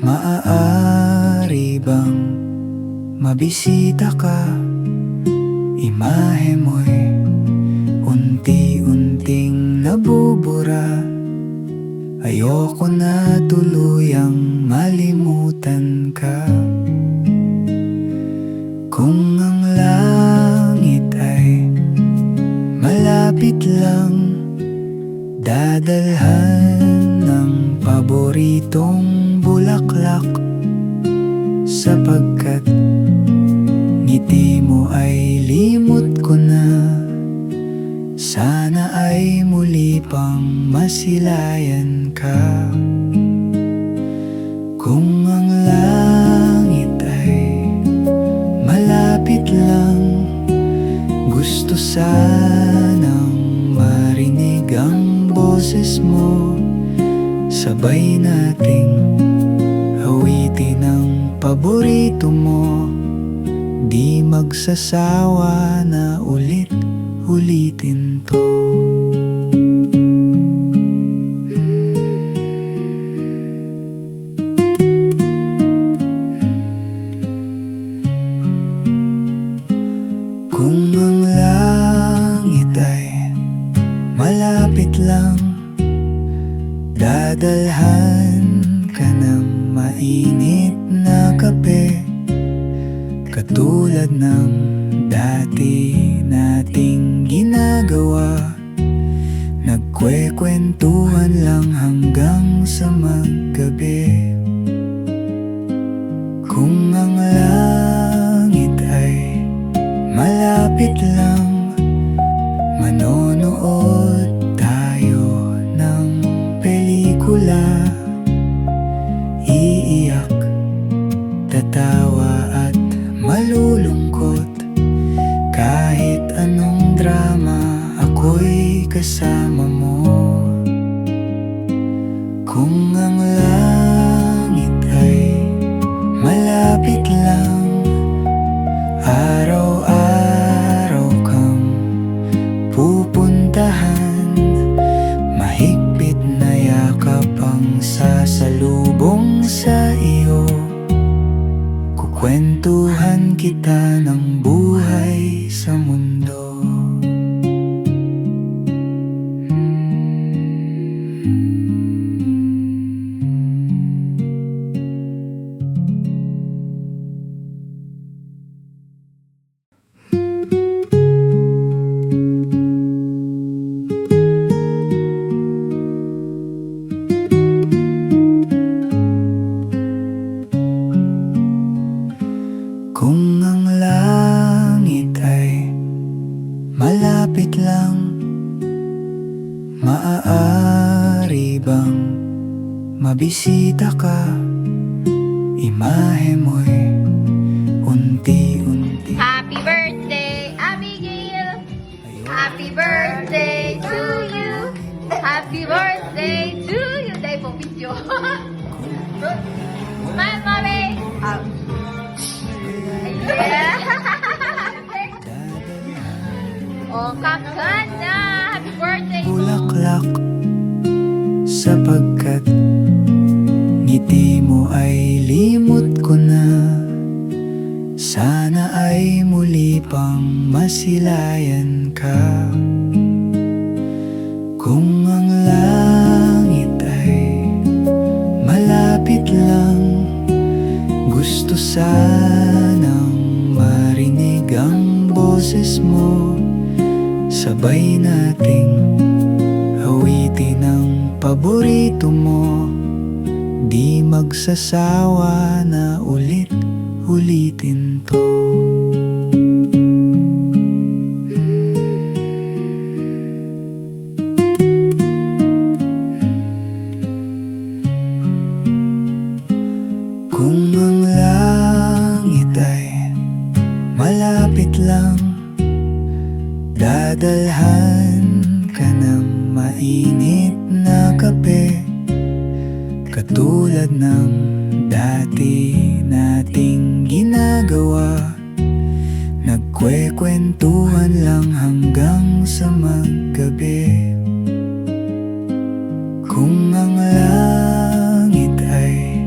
Maaari bang mabisita ka? Imahe mo'y unti-unting nabubura. Ayoko na tuluyang malimutan ka. Kung ang langit ay malapit lang, dadalhan ng paboritong bulaklak. Sapagkat ngiti mo ay limot ko na, sana ay muli pang masilayan ka. Kung ang langit ay malapit lang, gusto sanang marinig ang boses mo. Sabay nating awitin ang paborito mo, di magsasawa na ulit-ulitin to. Kung ang langit ay malapit lang, dadalhan ka ng mainit na kape. Katulad ng dati nating ginagawa, nagkwekwentuhan lang hanggang sa maggabi. Kung ang langit ay malapit lang, manonood tayo ng pelikula. Iiyak, tatawa at malulungkot. Kahit anong drama, ako'y kasama mo. Kung ang langit ay malapit lang, araw-araw kang pupuntahan. Mahigpit na yakap ang sasalubong sa iyo. Kukwentuhan kita ng buhay sa mundo. Kung ang langit ay malapit lang, maaari bang mabisita ka? Imahe mo'y unti-unti. Happy birthday, Abigail! Happy birthday to you! Happy birthday to you! Dahil po video. Smile, mommy! Yeah! Oh, kakanda! Happy birthday! Bulaklak, sapagkat ngiti mo ay limot ko na, sana ay muli pang masilayan ka. Kung ang langit ay malapit lang, gusto sanang marinig ang boses mo. Sabay nating awitin ang paborito mo, di magsasawa na ulit-ulitin to. Kung ang langit ay malapit lang, dadalhan ka ng mainit na kape. Katulad ng dati nating ginagawa, nagkwekwentuhan lang hanggang sa maggabi. Kung ang langit ay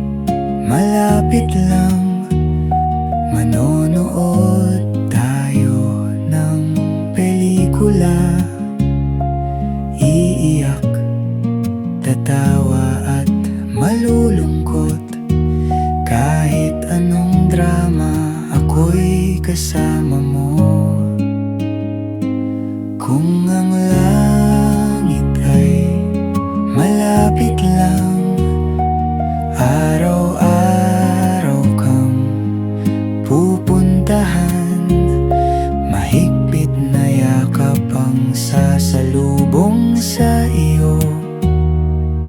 iiyak, tatawa at malulungkot. Kahit anong drama, ako'y kasama